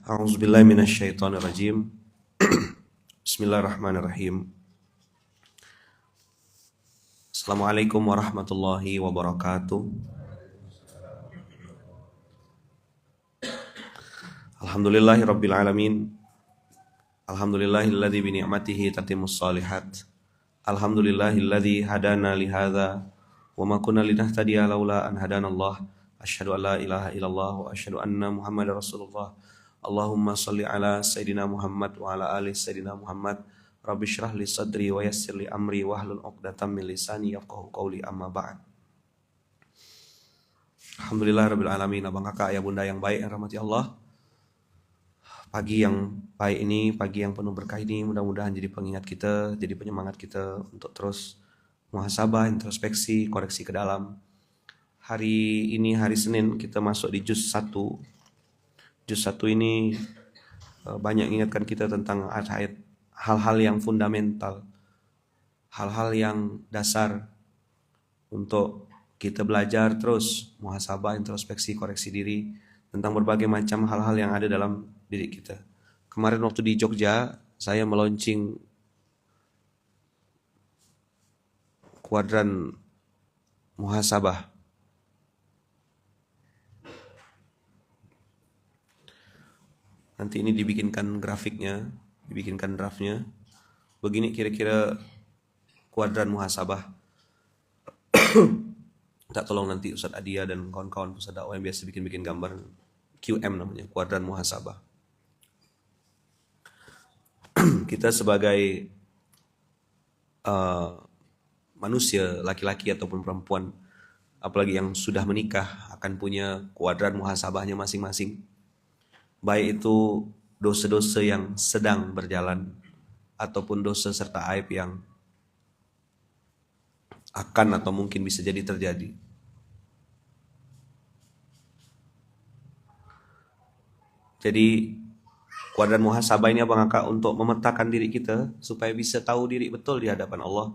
A'udzubillahi minasyaitonirrajim. Bismillahirrahmanirrahim. Assalamualaikum warahmatullahi wabarakatuh. Alhamdulillahirabbil alamin. Alhamdulillahilladzi bi ni'matihi tatimmus shalihat. Alhamdulillahilladzi hadana li hadza wa ma kunna linahtadiya laula an hadanallah. Asyhadu an la ilaha illallah wa asyhadu anna Muhammadar Rasulullah. Allahumma shalli ala Sayyidina Muhammad wa ala ali Sayyidina Muhammad. Rabbi shrah li sadri wa yassir li amri wahlul 'uqdatam min lisani yafqahu qawli, amma ba'd. Alhamdulillah rabbil alamin. Abang kakak, ayah bunda yang baik yang rahmati Allah. Pagi yang baik ini, pagi yang penuh berkah ini mudah-mudahan jadi pengingat kita, jadi penyemangat kita untuk terus muhasabah, introspeksi, koreksi ke dalam. Hari ini hari Senin kita masuk di juz 1. Juz 1 ini banyak mengingatkan kita tentang ayat hal-hal yang fundamental, hal-hal yang dasar untuk kita belajar terus muhasabah, introspeksi, koreksi diri tentang berbagai macam hal-hal yang ada dalam diri kita. Kemarin waktu di Jogja saya meluncing kuadran muhasabah. Nanti ini dibikinkan grafiknya, dibikinkan draftnya. Begini kira-kira kuadran muhasabah. Tak tolong nanti Ustadz Adia dan kawan-kawan pusat dakwah yang biasa bikin-bikin gambar, QM namanya, kuadran muhasabah. Kita sebagai manusia, laki-laki ataupun perempuan, apalagi yang sudah menikah, akan punya kuadran muhasabahnya masing-masing. Baik itu dosa-dosa yang sedang berjalan ataupun dosa serta aib yang akan atau mungkin bisa jadi terjadi. Jadi kuadran muhasabah ini abang kakak untuk memetakan diri kita supaya bisa tahu diri betul di hadapan Allah.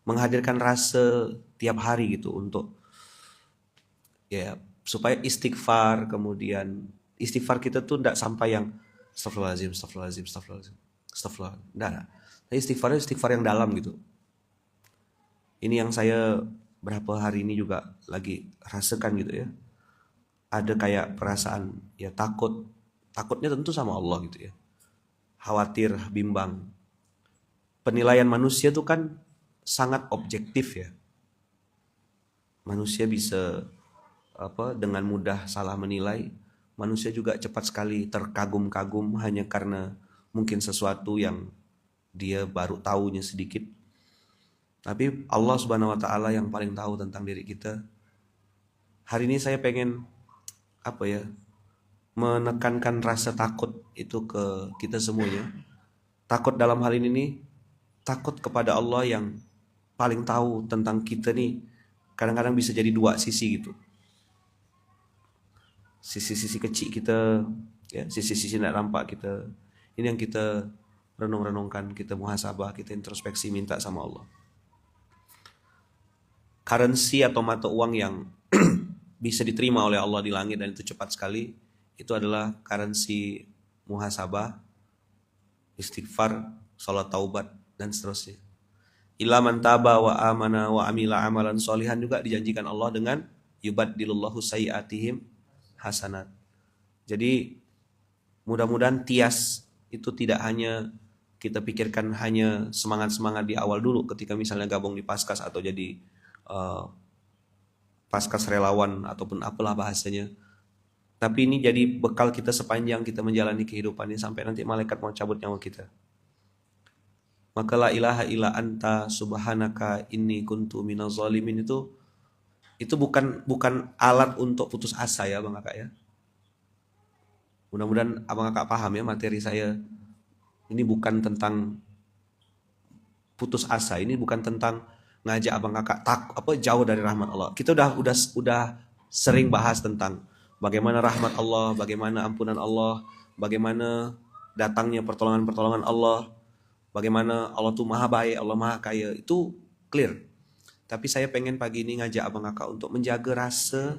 Menghadirkan rasa tiap hari gitu untuk ya supaya istighfar, kemudian istighfar kita tuh tidak sampai yang astagfirullahaladzim, astagfirullah. Enggak. Istighfar yang dalam gitu. Ini yang saya berapa hari ini juga lagi rasakan gitu ya. Ada kayak perasaan ya takutnya tentu sama Allah gitu ya. Khawatir, bimbang. Penilaian manusia tuh kan sangat objektif ya. Manusia bisa dengan mudah salah menilai. Manusia juga cepat sekali terkagum-kagum hanya karena mungkin sesuatu yang dia baru tahunya sedikit. Tapi Allah Subhanahu wa taala yang paling tahu tentang diri kita. Hari ini saya pengen menekankan rasa takut itu ke kita semuanya. Takut dalam hal ini nih, takut kepada Allah yang paling tahu tentang kita nih. Kadang-kadang bisa jadi dua sisi gitu. Sisi-sisi kecil kita, ya, sisi-sisi tidak nampak kita. Ini yang kita renung-renungkan, kita muhasabah, kita introspeksi, minta sama Allah. Currency atau mata uang yang bisa diterima oleh Allah di langit dan itu cepat sekali, itu adalah currency muhasabah, istighfar, salat taubat, dan seterusnya. Illa man taba wa amana wa amila amalan sholihan juga dijanjikan Allah dengan yubaddilullahu sayyi'atihim hasanat. Jadi mudah-mudahan tias itu tidak hanya kita pikirkan hanya semangat-semangat di awal dulu ketika misalnya gabung di Paskas atau jadi Paskas relawan ataupun apalah bahasanya. Tapi ini jadi bekal kita sepanjang kita menjalani kehidupan ini sampai nanti malaikat mau cabut nyawa kita. Maka la ilaha illa anta subhanaka inni kuntu minaz zalimin itu bukan alat untuk putus asa ya Bang Kakak ya. Mudah-mudahan Abang Kakak paham ya materi saya. Ini bukan tentang putus asa, ini bukan tentang ngajak Abang Kakak jauh dari rahmat Allah. Kita udah sering bahas tentang bagaimana rahmat Allah, bagaimana ampunan Allah, bagaimana datangnya pertolongan-pertolongan Allah, bagaimana Allah tuh maha baik, Allah maha kaya. Itu clear. Tapi saya pengen pagi ini ngajak abang kakak untuk menjaga rasa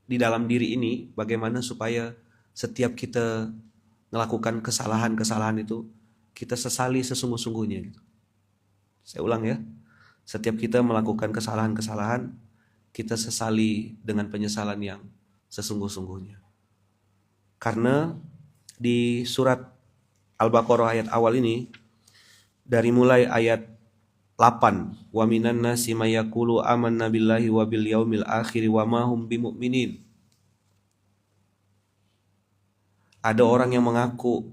di dalam diri ini bagaimana supaya setiap kita melakukan kesalahan-kesalahan itu kita sesali sesungguh-sungguhnya gitu. Saya ulang ya. Setiap kita melakukan kesalahan-kesalahan kita sesali dengan penyesalan yang sesungguh-sungguhnya. Karena di surat Al-Baqarah ayat awal ini dari mulai ayat 8, wa minan nasi may yaqulu amanna billahi wa bil yaumil akhir wa ma hum bimumin. Ada orang yang mengaku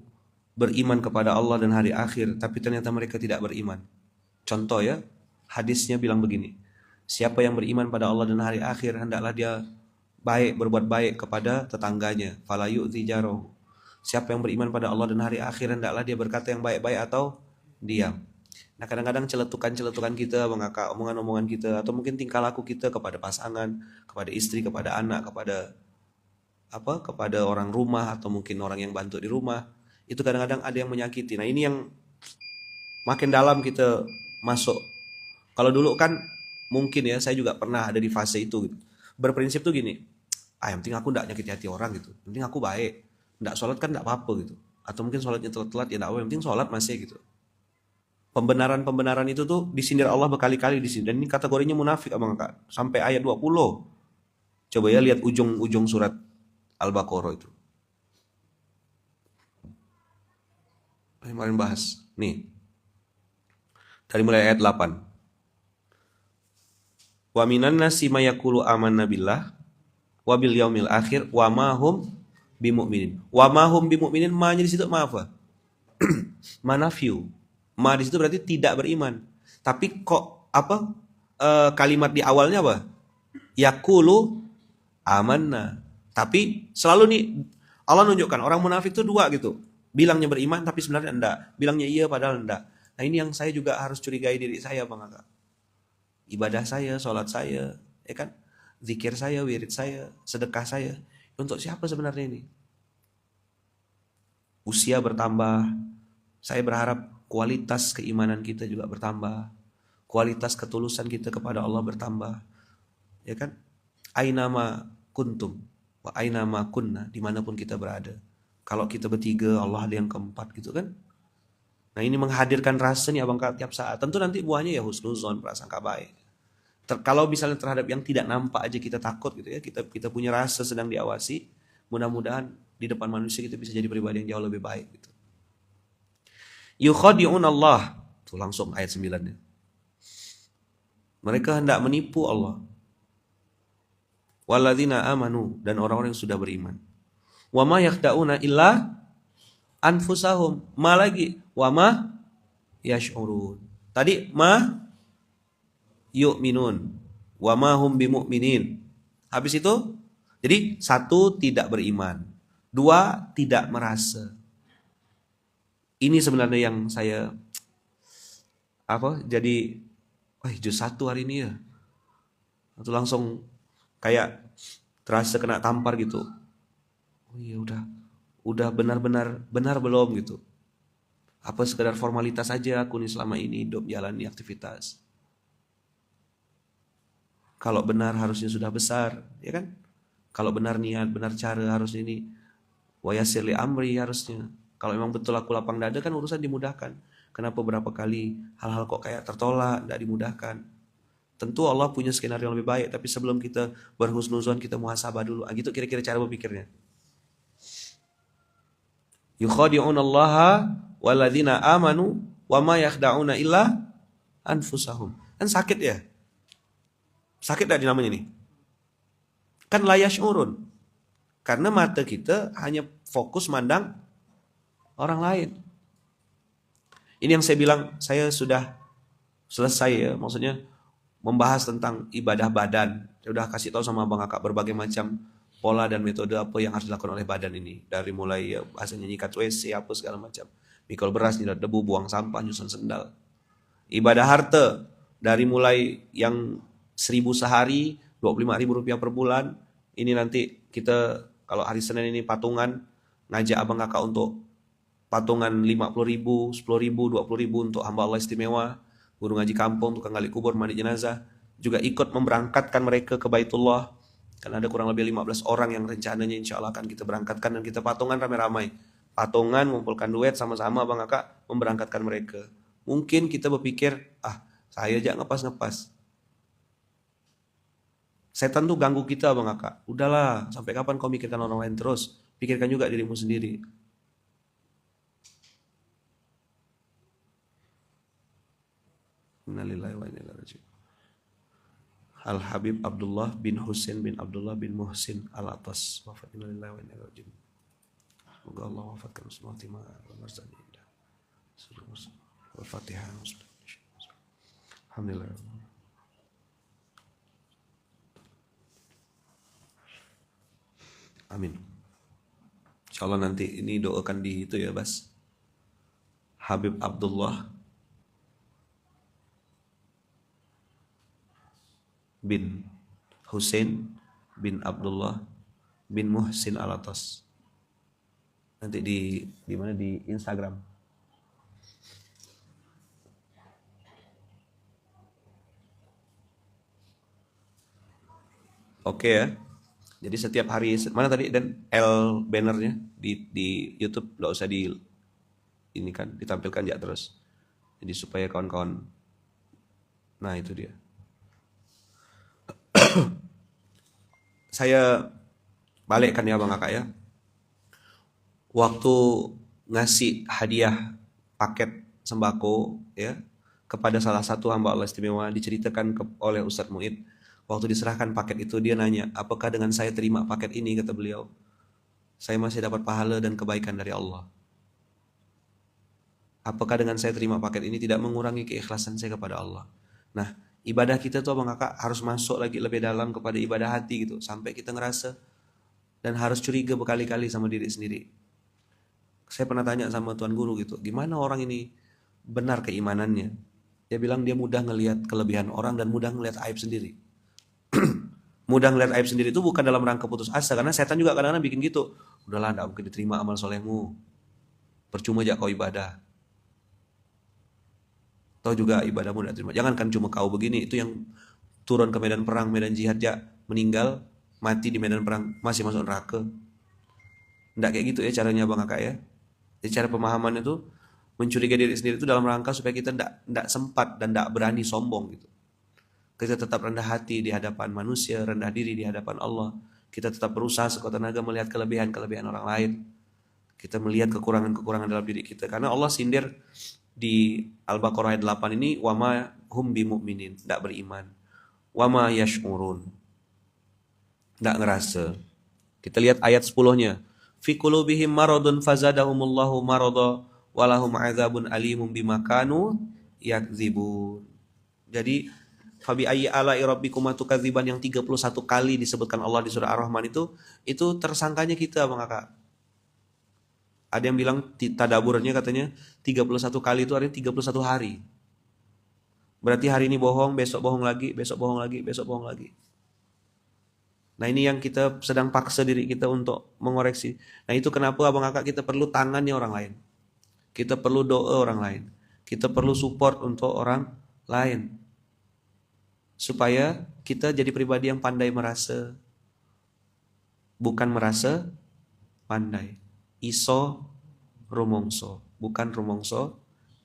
beriman kepada Allah dan hari akhir, tapi ternyata mereka tidak beriman. Contoh ya, hadisnya bilang begini, siapa yang beriman pada Allah dan hari akhir, hendaklah dia berbuat baik kepada tetangganya. Fala yu'zi jarahu. Siapa yang beriman pada Allah dan hari akhir, hendaklah dia berkata yang baik-baik atau diam. Nah kadang-kadang celetukan-celetukan kita, omongan-omongan kita, atau mungkin tingkah laku kita kepada pasangan, kepada istri, kepada anak, kepada orang rumah, atau mungkin orang yang bantu di rumah, itu kadang-kadang ada yang menyakiti. Nah ini yang makin dalam kita masuk. Kalau dulu kan mungkin ya, saya juga pernah ada di fase itu gitu. Berprinsip tuh gini, yang penting aku gak nyakiti hati orang gitu, yang penting aku baik, gak sholat kan gak apa-apa gitu, atau mungkin sholatnya telat-telat ya gak apa, yang penting sholat masih gitu. Pembenaran-pembenaran itu tuh disindir Allah berkali-kali di sini, dan ini kategorinya munafik abang kak, sampai ayat 20. Coba ya lihat ujung-ujung surat Al-Baqarah itu. Kemarin bahas. Nih. Dari mulai ayat 8. Wa minan nasi may yaqulu amanna billah wa bil yaumil akhir wa ma hum bimumin. Wa ma hum bimumin, ma-nya di situ ma apa? Manafiu. Ma di situ berarti tidak beriman. Tapi kok kalimat di awalnya apa? Yaqulu amanna. Tapi selalu nih Allah nunjukkan orang munafik itu dua gitu. Bilangnya beriman tapi sebenarnya enggak. Bilangnya iya padahal enggak. Nah ini yang saya juga harus curigai diri saya Bang Kakak. Ibadah saya, sholat saya, ya kan? Zikir saya, wirid saya, sedekah saya. Untuk siapa sebenarnya ini? Usia bertambah. Saya berharap kualitas keimanan kita juga bertambah. Kualitas ketulusan kita kepada Allah bertambah. Ya kan? Ainama kuntum wa ainama kunna, dimanapun kita berada. Kalau kita bertiga, Allah ada yang keempat gitu kan. Nah ini menghadirkan rasa nih abang tiap saat. Tentu nanti buahnya ya husnuzon, prasangka baik. Kalau misalnya terhadap yang tidak nampak aja kita takut gitu ya, kita punya rasa sedang diawasi, mudah-mudahan di depan manusia kita bisa jadi pribadi yang jauh lebih baik gitu. Yukhadi'un Allah. Tuh langsung ayat 9-nya. Mereka hendak menipu Allah. Walladzina amanu, dan orang-orang yang sudah beriman. Wa ma yakhda'una illa anfusahum. Ma lagi, wa ma yash'urun. Tadi ma yu'minun, wa ma hum bimu'minin. Habis itu, jadi 1 tidak beriman, 2 tidak merasa. Ini sebenarnya yang saya jadi juz 1 hari ini ya. Atau langsung kayak terasa kena tampar gitu. Oh iya udah benar belum gitu. Apa sekedar formalitas saja aku nih selama ini hidup jalani aktivitas. Kalau benar harusnya sudah besar, ya kan? Kalau benar niat, benar cara harusnya ini. Wa yassir li amri harusnya. Kalau memang betul aku lapang dada kan urusan dimudahkan. Kenapa berapa kali hal-hal kok kayak tertolak, tidak dimudahkan? Tentu Allah punya skenario yang lebih baik, tapi sebelum kita berhusnuzon kita muhasabah dulu. Gitu kira-kira cara berpikirnya. Yukhadi'un Allah walladzina amanu wa ma yakhda'una illa anfusahum. Kan sakit ya? Sakit gak namanya ini? Kan la yash'urun. Karena mata kita hanya fokus mandang orang lain. Ini yang saya bilang, saya sudah selesai ya, maksudnya membahas tentang ibadah badan. Saya udah kasih tahu sama Bang Kakak berbagai macam pola dan metode apa yang harus dilakukan oleh badan ini. Dari mulai ya, bahasanya nyikat WC, apa segala macam. Mikul beras, nyedot debu, buang sampah, nyusun sendal. Ibadah harta, dari mulai yang 1.000 sehari, 25.000 rupiah per bulan. Ini nanti kita kalau hari Senin ini patungan, ngajak Abang Kakak untuk patungan 50.000, 10.000, 20.000 untuk hamba Allah istimewa. Guru ngaji kampung, tukang gali kubur, mandi jenazah, juga ikut memberangkatkan mereka ke Baitullah. Karena ada kurang lebih 15 orang yang rencananya insya Allah akan kita berangkatkan dan kita patungan ramai-ramai. Patungan, ngumpulkan duit sama-sama Bang Kakak memberangkatkan mereka. Mungkin kita berpikir, saya aja ngepas-ngepas. Setan tuh ganggu kita Bang Kakak. Udahlah, sampai kapan kau mikirkan orang lain terus? Pikirkan juga dirimu sendiri. Innalillahi wa inna ilaihi raji'un. Al Habib Abdullah bin Husain bin Abdullah bin Muhsin Al Atas. Wafat innalillahi wa inna ilaihi raji'un. Semoga Allah wafatkan semua timah wa marzani. Al-Fatihah. Alhamdulillah. Amin. Insyaallah nanti ini doakan di itu ya, Bas. Habib Abdullah bin Husain bin Abdullah bin Muhsin Alatas. Nanti di mana, di Instagram. Oke ya. Jadi setiap hari mana tadi dan L bannernya di YouTube nggak usah di ini kan ditampilkan ya terus. Jadi supaya kawan-kawan. Nah, itu dia. Saya balikkan ya Bang Kakak ya. Waktu ngasih hadiah paket sembako ya kepada salah satu hamba Allah istimewa, diceritakan oleh Ustadz Muid. Waktu diserahkan paket itu dia nanya, apakah dengan saya terima paket ini, kata beliau, saya masih dapat pahala dan kebaikan dari Allah. Apakah dengan saya terima paket ini tidak mengurangi keikhlasan saya kepada Allah. Nah, ibadah kita tuh Bang Kakak harus masuk lagi lebih dalam kepada ibadah hati gitu, sampai kita ngerasa dan harus curiga berkali-kali sama diri sendiri. Saya pernah tanya sama tuan guru gitu, gimana orang ini benar keimanannya? Dia bilang dia mudah ngelihat kelebihan orang dan mudah ngelihat aib sendiri. Mudah ngelihat aib sendiri itu bukan dalam rangka putus asa, karena setan juga kadang-kadang bikin gitu. Udahlah, enggak mungkin diterima amal solehmu. Percuma aja kau ibadah. Tahu juga ibadahmu enggak terima. Jangan kan cuma kau begini, itu yang turun ke medan perang, medan jihad ya, meninggal, mati di medan perang, masih masuk neraka. Enggak kayak gitu ya caranya Bang Kakak ya. Jadi cara pemahaman itu mencurigai diri sendiri itu dalam rangka supaya kita enggak sempat dan enggak berani sombong gitu. Kita tetap rendah hati di hadapan manusia, rendah diri di hadapan Allah. Kita tetap berusaha sekuat tenaga melihat kelebihan-kelebihan orang lain. Kita melihat kekurangan-kekurangan dalam diri kita. Karena Allah sindir di Al-Baqarah ayat 8 ini, wama hum bimu'minin, enggak beriman. Wama yash'urun, enggak ngerasa. Kita lihat ayat 10-nya. Fi qulubihim maradun fazadahumullahu marada walahum adzabun alimun bima kanu yakdzibun. Jadi fabi ayyi ala'i rabbikuma tukadziban yang 31 kali disebutkan Allah di surah Ar-Rahman itu tersangkanya kita Bang Kakak. Ada yang bilang tadaburnya katanya 31 kali itu artinya 31 hari. Berarti hari ini bohong, besok bohong lagi, besok bohong lagi, besok bohong lagi. Nah, ini yang kita sedang paksa diri kita untuk mengoreksi. Nah, itu kenapa Abang Kakak kita perlu tangannya orang lain. Kita perlu doa orang lain. Kita perlu support untuk orang lain. Supaya kita jadi pribadi yang pandai merasa. Bukan merasa pandai. Iso rumongso. Bukan rumongso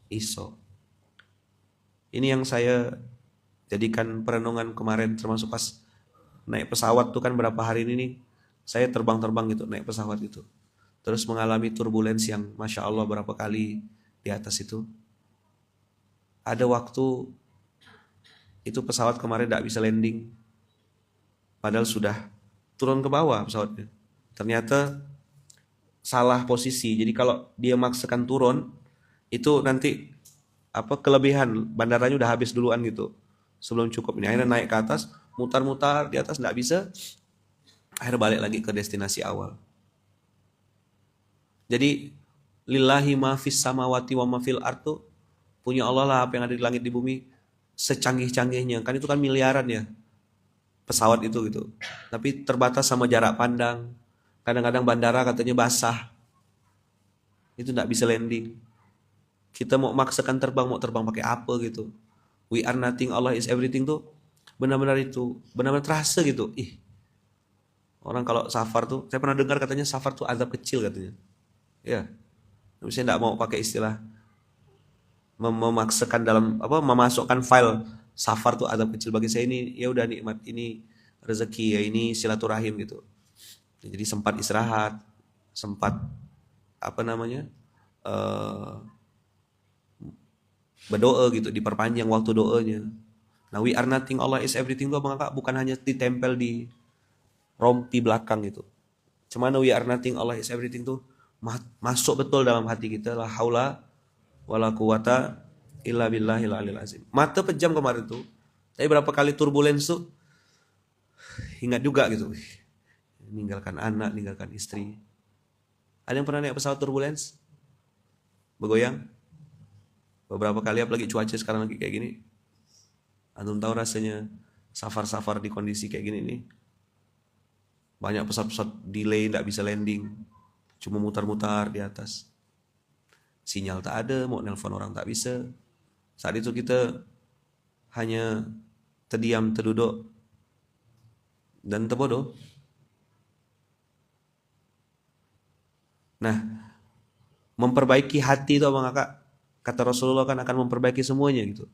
iso. Ini yang saya jadikan perenungan kemarin, termasuk pas naik pesawat tuh kan berapa hari ini nih saya terbang-terbang gitu naik pesawat itu, terus mengalami turbulensi yang Masya Allah berapa kali di atas itu. Ada waktu itu pesawat kemarin tidak bisa landing, padahal sudah turun ke bawah pesawatnya. Ternyata salah posisi, jadi kalau dia maksakan turun itu nanti kelebihan bandaranya udah habis duluan gitu sebelum cukup. Ini akhirnya naik ke atas, mutar-mutar di atas nggak bisa, akhirnya balik lagi ke destinasi awal. Jadi lillahi ma fis samawati wa ma fil ardh, punya Allah lah apa yang ada di langit di bumi, secanggih-canggihnya kan itu kan miliaran ya pesawat itu gitu, tapi terbatas sama jarak pandang. Kadang-kadang bandara katanya basah, itu nggak bisa landing. Kita mau maksakan terbang, mau terbang pakai apa gitu. We are nothing, Allah is everything tuh benar-benar itu, benar-benar terasa gitu. Orang kalau safar tuh, saya pernah dengar katanya safar tuh azab kecil katanya. Ya, saya nggak mau pakai istilah memaksakan dalam apa memasukkan file safar tuh azab kecil bagi saya ini ya udah nikmat ini rezeki ya ini silaturahim gitu. Jadi sempat istirahat, sempat apa namanya eh berdoa gitu, diperpanjang waktu doanya. Nah, we are nothing, Allah is everything itu apa bukan hanya ditempel di rompi belakang gitu. Cuman we are nothing, Allah is everything tuh masuk betul dalam hati kita. La haula wala quwata illa billahil aliyil azim. Mata pejam kemarin tuh. Tapi berapa kali turbulens tuh ingat juga gitu. Meninggalkan anak, meninggalkan istri. Ada yang pernah naik pesawat turbulens? Bergoyang? Beberapa kali apalagi cuaca sekarang lagi kayak gini. Antum tahu rasanya safar-safar di kondisi kayak gini nih. Banyak pesawat-pesawat delay, tidak bisa landing. Cuma mutar-mutar di atas. Sinyal tak ada, mau nelpon orang tak bisa. Saat itu kita hanya terdiam, terduduk, dan terbodoh. Nah, memperbaiki hati itu Bang Kakak, kata Rasulullah kan akan memperbaiki semuanya gitu.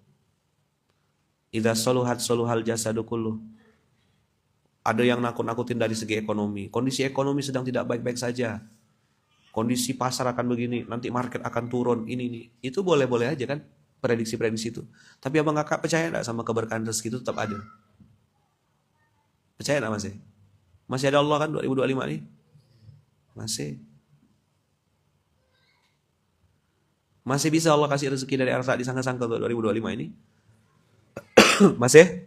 Idza saluhat saluhal jasadu kulluh. Ada yang nakut-nakutin dari segi ekonomi. Kondisi ekonomi sedang tidak baik-baik saja. Kondisi pasar akan begini, nanti market akan turun, ini. Itu boleh-boleh aja kan, prediksi-prediksi itu. Tapi Abang Kakak percaya enggak sama keberkahan rezeki itu tetap ada? Percaya enggak masih? Masih ada Allah kan 2025 nih? Masih. Masih bisa Allah kasih rezeki dari arah tak disangka-sangka untuk 2025 ini? Masih?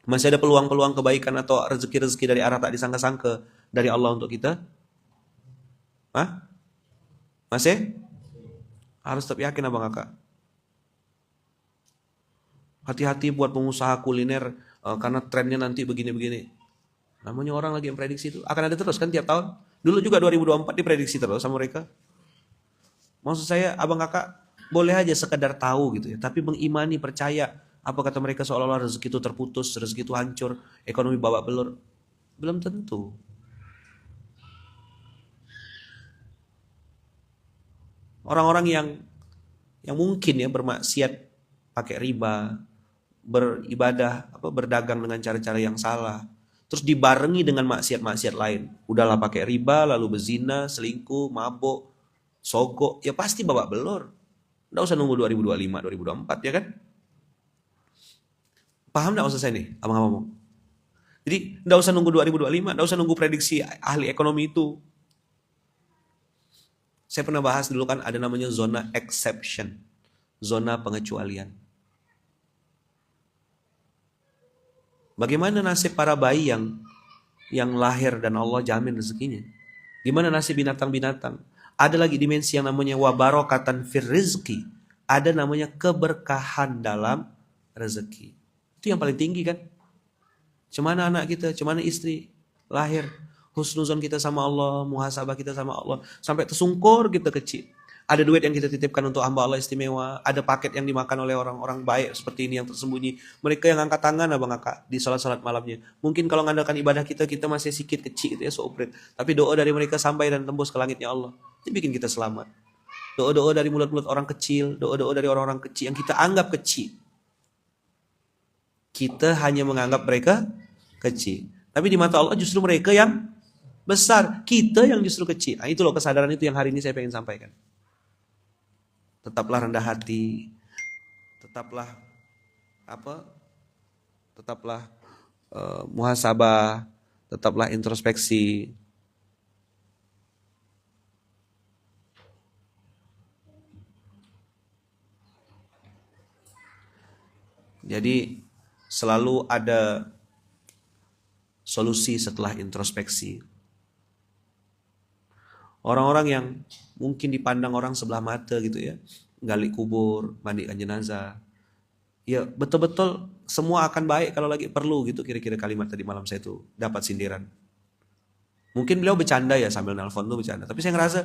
Masih ada peluang-peluang kebaikan atau rezeki-rezeki dari arah tak disangka-sangka dari Allah untuk kita? Hah? Masih? Harus tetap yakin Abang Kakak. Hati-hati buat pengusaha kuliner karena trennya nanti begini-begini. Namanya orang lagi yang prediksi itu akan ada terus kan tiap tahun. Dulu juga 2024 diprediksi terus sama mereka. Maksud saya Abang Kakak boleh aja sekedar tahu gitu ya, tapi mengimani, percaya apa kata mereka seolah-olah rezeki itu terputus, rezeki itu hancur, ekonomi babak belur. Belum tentu. Orang-orang yang mungkin ya bermaksiat pakai riba, beribadah berdagang dengan cara-cara yang salah, terus dibarengi dengan maksiat-maksiat lain. Udahlah pakai riba, lalu berzina, selingkuh, mabuk, sogok, ya pasti babak belur. Nggak usah nunggu 2025, 2024 ya kan? Paham nggak maksud saya nih, abang-abang? Jadi nggak usah nunggu 2025, nggak usah nunggu prediksi ahli ekonomi itu. Saya pernah bahas dulu kan ada namanya zona exception, zona pengecualian. Bagaimana nasib para bayi yang lahir dan Allah jamin rezekinya? Gimana nasib binatang-binatang? Ada lagi dimensi yang namanya wabarokatan fir rizki. Ada namanya keberkahan dalam rezeki. Itu yang paling tinggi kan? Cemana anak kita, cemana istri lahir, husnuzon kita sama Allah, muhasabah kita sama Allah, sampai tersungkur kita kecil. Ada duit yang kita titipkan untuk hamba Allah istimewa, ada paket yang dimakan oleh orang-orang baik seperti ini yang tersembunyi. Mereka yang angkat tangan Abang Kakak di salat-salat malamnya. Mungkin kalau mengandalkan ibadah kita masih sedikit kecil gitu ya, seuprit. Tapi doa dari mereka sampai dan tembus ke langitnya Allah. Itu bikin kita selamat. Doa-doa dari mulut-mulut orang kecil, doa-doa dari orang-orang kecil yang kita anggap kecil. Kita hanya menganggap mereka kecil. Tapi di mata Allah justru mereka yang besar. Kita yang justru kecil. Nah, itu loh kesadaran itu yang hari ini saya pengen sampaikan. Tetaplah rendah hati. Tetaplah Tetaplah muhasabah. Tetaplah introspeksi. Jadi selalu ada solusi setelah introspeksi. Orang-orang yang mungkin dipandang orang sebelah mata gitu ya, gali kubur, mandikan jenazah. Ya betul-betul semua akan baik kalau lagi perlu gitu, kira-kira kalimat tadi malam saya tuh dapat sindiran. Mungkin beliau bercanda ya sambil nelpon tuh bercanda, tapi saya ngerasa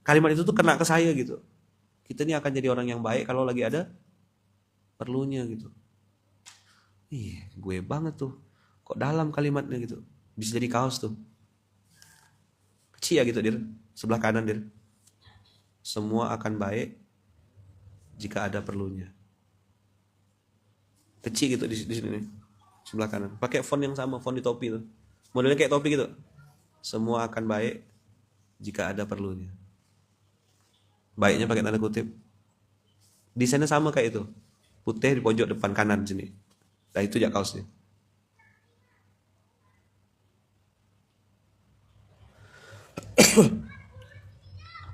kalimat itu tuh kena ke saya gitu. Kita ini akan jadi orang yang baik kalau lagi ada perlunya gitu. Ih, gue banget tuh. Kok dalam kalimatnya gitu. Bisa jadi kaos tuh. Kecil ya gitu, Dir. Sebelah kanan, Dir. Semua akan baik jika ada perlunya. Kecil gitu di sini nih. Sebelah kanan. Pakai font yang sama, font di topi tuh. Modelnya kayak topi gitu. Semua akan baik jika ada perlunya. Baiknya pakai tanda kutip. Desainnya sama kayak itu. Putih di pojok depan kanan sini. Nah itu ya kaosnya.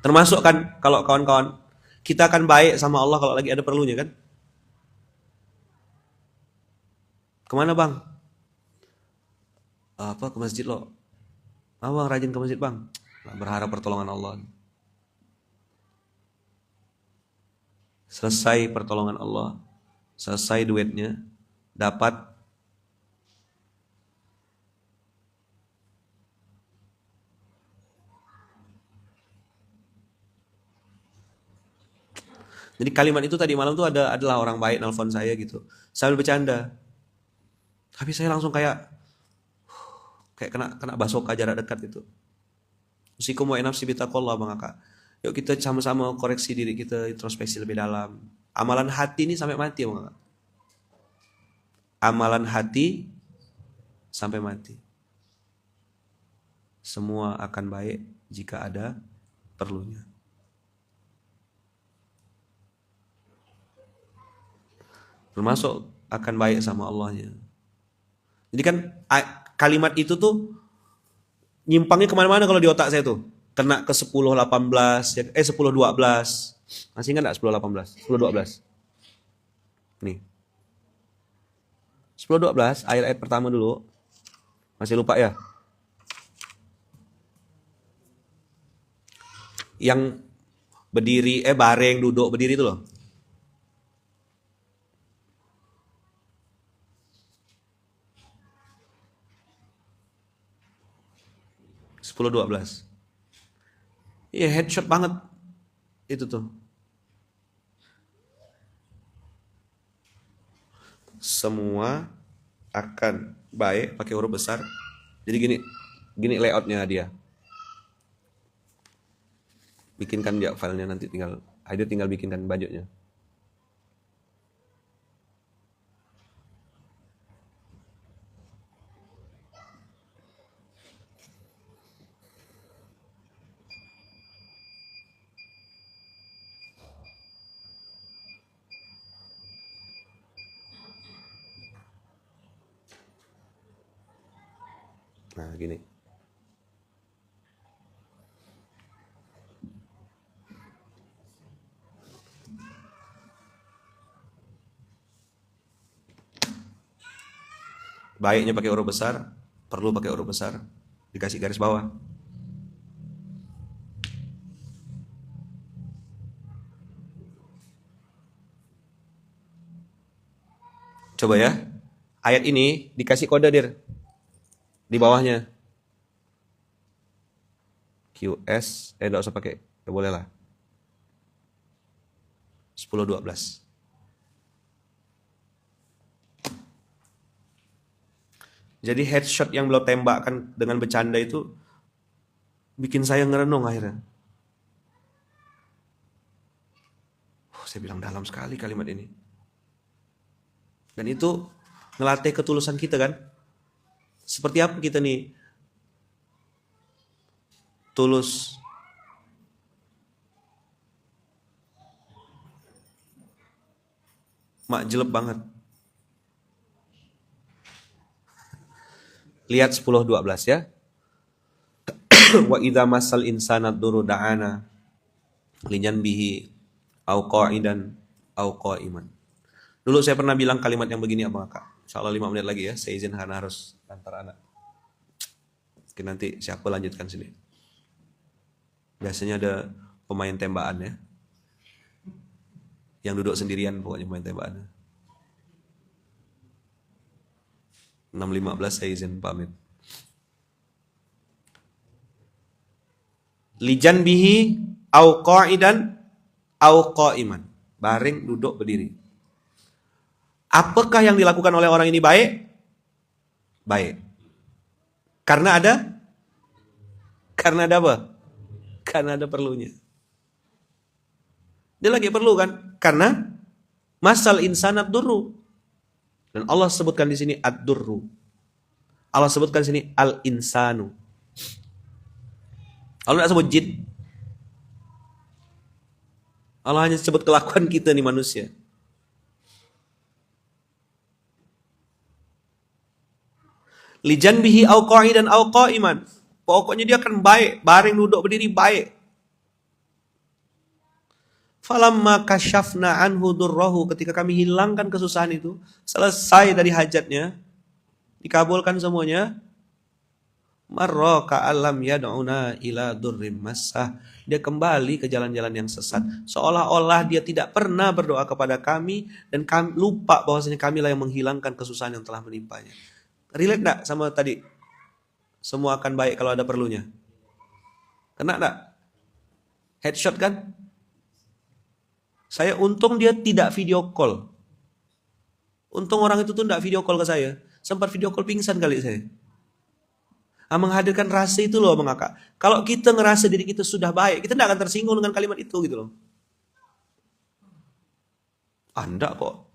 Termasuk kan kalau kawan-kawan, kita akan baik sama Allah kalau lagi ada perlunya kan? Kemana bang? Apa ke masjid lo? Bang rajin ke masjid bang. Berharap pertolongan Allah. Selesai pertolongan Allah, selesai duitnya, dapat jadi kalimat itu tadi malam tuh adalah orang baik nelfon saya gitu. Sambil bercanda. Tapi saya langsung kayak kena basoka jarak dekat gitu. Usikum wa nafsi bitaqallah Bang Kakak. Yuk kita sama-sama koreksi diri kita, introspeksi lebih dalam. Amalan hati ini sampai mati Bang Kakak. Amalan hati sampai mati. Semua akan baik jika ada perlunya. Termasuk akan baik sama Allahnya. Jadi kan kalimat itu tuh nyimpangnya kemana-mana kalau di otak saya tuh. Kena ke 10-18, 10-12. Masih ingat gak 10-18? 10-12. Nih. 10-12, ayat-ayat pertama dulu. Masih lupa ya? Yang berdiri, bareng, duduk, berdiri itu loh. Sepuluh 12. Iya headshot banget itu tuh. Semua akan baik pakai huruf besar. Jadi gini layoutnya dia. Bikinkan dia filenya nanti tinggal bikinkan bajunya. Nah, gini. Baiknya pakai huruf besar, perlu pakai huruf besar, dikasih garis bawah. Coba ya, ayat ini dikasih kode dir di bawahnya. QS, enggak usah pakai, ya boleh lah. 10-12. Jadi headshot yang beliau tembakkan dengan bercanda itu bikin saya ngerenung akhirnya. Saya bilang dalam sekali kalimat ini. Dan itu ngelatih ketulusan kita kan. Seperti apa kita nih tulus jelek banget. Lihat 10-12 ya. Wa idza masal insana dzurru da'ana linyan bihi au qa'idan au qa'iman. Dulu saya pernah bilang kalimat yang begini apa Kak? Insyaallah 5 menit lagi ya. Saya izin karena harus antar anak. Oke, nanti siapa lanjutkan sini. Biasanya ada pemain tembakan ya. Yang duduk sendirian pokoknya pemain tembakan. 6.15 saya izin pamit. Lijan bihi au qa'idan au qa'iman. Baring, duduk, berdiri. Apakah yang dilakukan oleh orang ini baik? Baik. Karena ada apa? Karena ada perlunya. Dia lagi perlu kan? Karena masal insanat durru. Dan Allah sebutkan di sini ad-durru. Allah sebutkan di sini al-insanu. Allah tidak sebut jin. Allah hanya sebut kelakuan kita nih manusia. Lijanbihi au qa'idan au qa'iman. Pokoknya dia akan baik, baring duduk berdiri baik. Falamma kasyafna anhu durrahu, ketika kami hilangkan kesusahan itu, selesai dari hajatnya, dikabulkan semuanya, marra ka'alam yad'una ila durrim massah. Dia kembali ke jalan-jalan yang sesat, seolah-olah dia tidak pernah berdoa kepada kami dan kami lupa bahwasanya kamilah yang menghilangkan kesusahan yang telah menimpanya. Relate enggak sama tadi? Semua akan baik kalau ada perlunya. Kena enggak? Headshot kan? Saya untung dia tidak video call. Untung orang itu tuh enggak video call ke saya. Sempat video call pingsan kali saya. Menghadirkan rasa itu loh Bang Kakak. Kalau kita ngerasa diri kita sudah baik, kita enggak akan tersinggung dengan kalimat itu gitu loh. Enggak kok.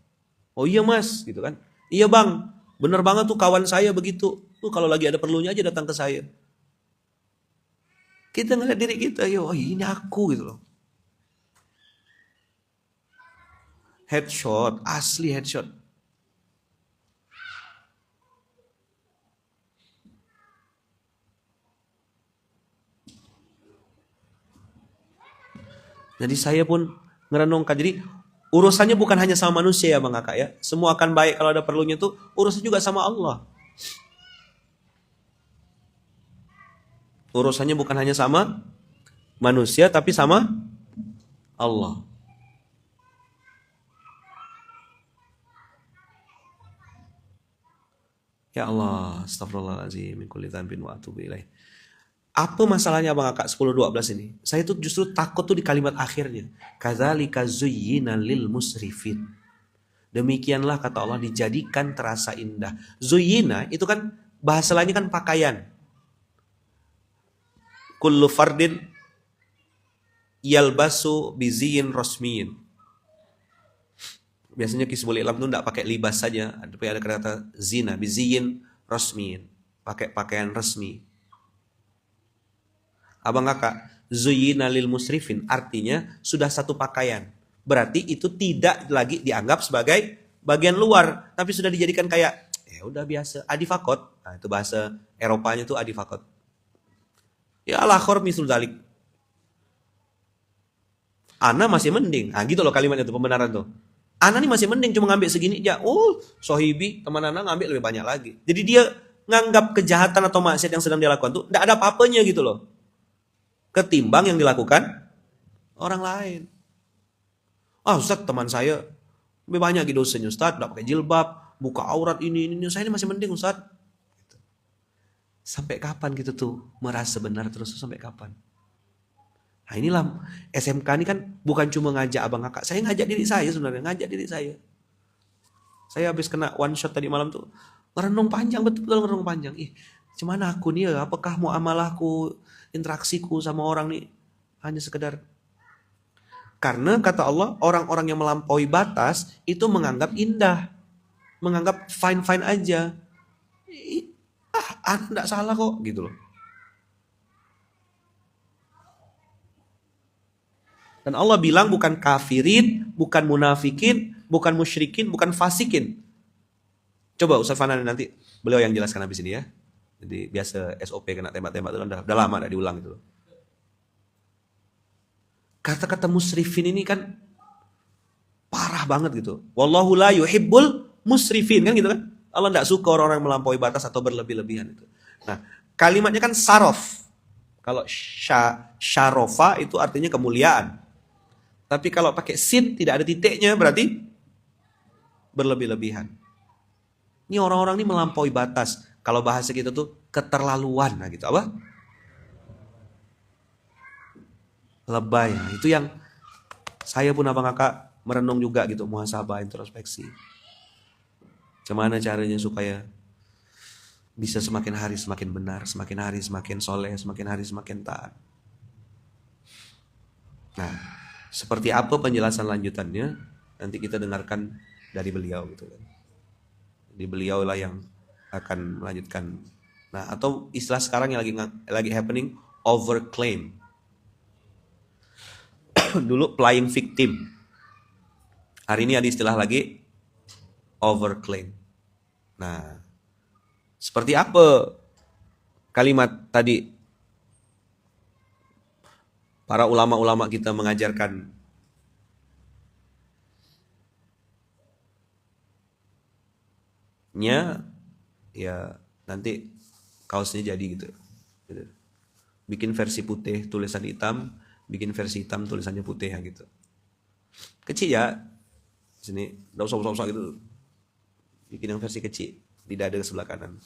Oh iya Mas, gitu kan. Iya Bang, bener banget tuh kawan saya begitu. Tuh kalau lagi ada perlunya aja datang ke saya. Kita ngeliat diri kita, oh ini aku gitu loh. Headshot, asli headshot. Jadi saya pun ngerenungkan. Jadi urusannya bukan hanya sama manusia ya Bang Kakak ya. Semua akan baik kalau ada perlunya tuh. Urusannya juga sama Allah. Urusannya bukan hanya sama manusia tapi sama Allah. Ya Allah, astagfirullahaladzim, min kulli dzambin wa atubu ilaih. Apa masalahnya Bang Kakak 10-12 ini? Saya tuh justru takut tuh di kalimat akhirnya. Kadzalika zuyyina lil musrifin. Demikianlah kata Allah dijadikan terasa indah. Zuyyina itu kan bahasa lainnya kan pakaian. Kullu fardin yalbasu biziyin rasmiyin. Biasanya Kisbul Ilam tuh enggak pakai libas saja, tapi ada kata zina, biziyin rasmiyin, pakai pakaian resmi. Abang Kakak, zuyyina lil musrifin artinya sudah satu pakaian. Berarti itu tidak lagi dianggap sebagai bagian luar, tapi sudah dijadikan kayak ya udah biasa, adifakot. Nah, itu bahasa Eropanya tuh adifakot. Ya al-akhor misul dalik. Ana masih mending. Nah, gitu loh kalimatnya tuh pembenaran tuh. Ana nih masih mending cuma ngambil segini aja. Oh, sohibi teman Ana ngambil lebih banyak lagi. Jadi dia nganggap kejahatan atau maksiat yang sedang dia lakukan tuh enggak ada apa-apanya gitu loh. Ketimbang yang dilakukan orang lain. Ustaz teman saya lebih banyak gitu dosanya Ustaz, enggak pakai jilbab, buka aurat ini. Saya ini masih mending Ustaz. Sampai kapan gitu tuh merasa benar terus sampai kapan? Nah inilah SMK ini kan bukan cuma ngajak Abang Kakak. Saya ngajak diri saya sebenarnya, ngajak diri saya. Saya habis kena one shot tadi malam tuh. Ngerenung panjang, betul-betul ngerenung panjang. Cuman aku nih ya, apakah muamalahku, interaksiku sama orang nih hanya sekedar. Karena kata Allah, orang-orang yang melampaui batas itu menganggap indah. Menganggap fine-fine aja. Enggak salah kok gitu loh. Dan Allah bilang bukan kafirin, bukan munafikin, bukan musyrikin, bukan fasikin. Coba Ustaz Fanan nanti beliau yang jelaskan habis ini ya. Jadi biasa SOP kena tembak-tembak itu kan udah lama udah diulang gitu. Kata-kata musrifin ini kan parah banget gitu. Wallahu la yuhibbul musrifin kan gitu kan. Allah enggak suka orang-orang melampaui batas atau berlebih-lebihan itu. Nah, kalimatnya kan sarof. Kalau syarofa itu artinya kemuliaan. Tapi kalau pakai sin tidak ada titiknya berarti berlebih-lebihan. Ini orang-orang ini melampaui batas. Kalau bahasa kita tuh keterlaluan, nah gitu apa? Lebay. Nah, itu yang saya pun Abang Kakak merenung juga gitu, muhasabah, introspeksi. Gimana caranya supaya bisa semakin hari semakin benar, semakin hari semakin soleh, semakin hari semakin taat. Nah, seperti apa penjelasan lanjutannya nanti kita dengarkan dari beliau gitu kan. Di beliau lah yang akan melanjutkan. Nah, atau istilah sekarang yang lagi happening, overclaim. Dulu playing victim. Hari ini ada istilah lagi overclaim. Nah, seperti apa kalimat tadi para ulama-ulama kita mengajarkan? Ya nanti kaosnya jadi gitu. Bikin versi putih tulisan hitam, bikin versi hitam tulisannya putih ya gitu. Kecil ya, sini nggak usah gitu. Bikin yang versi kecil di dada sebelah kanan.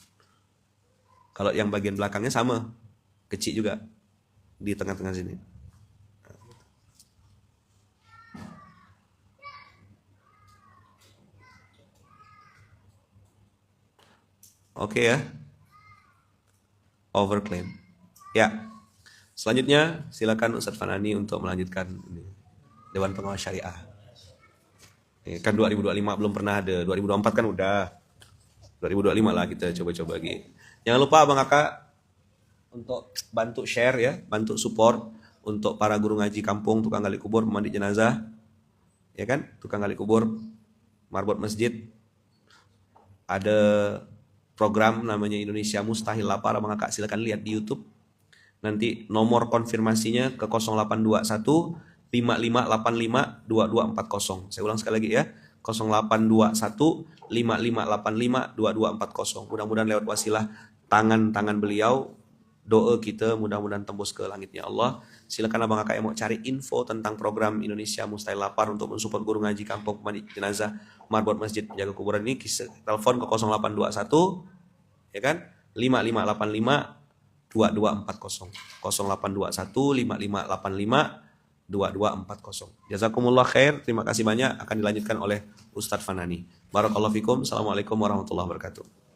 Kalau yang bagian belakangnya sama, kecil juga di tengah-tengah sini. Oke ya, overclaim. Ya, selanjutnya silakan Ustadz Fanani untuk melanjutkan Dewan Pengawas Syariah. Kan 2025 belum pernah ada, 2024 kan udah. 2025 lah kita coba-coba lagi. Jangan lupa Abang Kakak untuk bantu share ya, bantu support untuk para guru ngaji kampung, tukang gali kubur, pemandi jenazah, ya kan, tukang gali kubur, marbot masjid. Ada program namanya Indonesia Mustahil Lapar, Abang Kakak silakan lihat di YouTube. Nanti nomor konfirmasinya ke 0821 5585 2240. Saya ulang sekali lagi ya. 0821 5585 2240. Mudah-mudahan lewat wasilah tangan-tangan beliau, doa kita mudah-mudahan tembus ke langitnya Allah. Silakan Abang Kakak yang mau cari info tentang program Indonesia Mustahil Lapar untuk mensupport guru ngaji kampung, pemandi jenazah, marbot masjid, penjaga kuburan ini, telepon ke 0821 ya kan 5585 2240. 0821 5585 2240. Jazakumullah khair. Terima kasih banyak. Akan dilanjutkan oleh Ustadz Fanani. Barakallahu fikum. Assalamualaikum warahmatullahi wabarakatuh.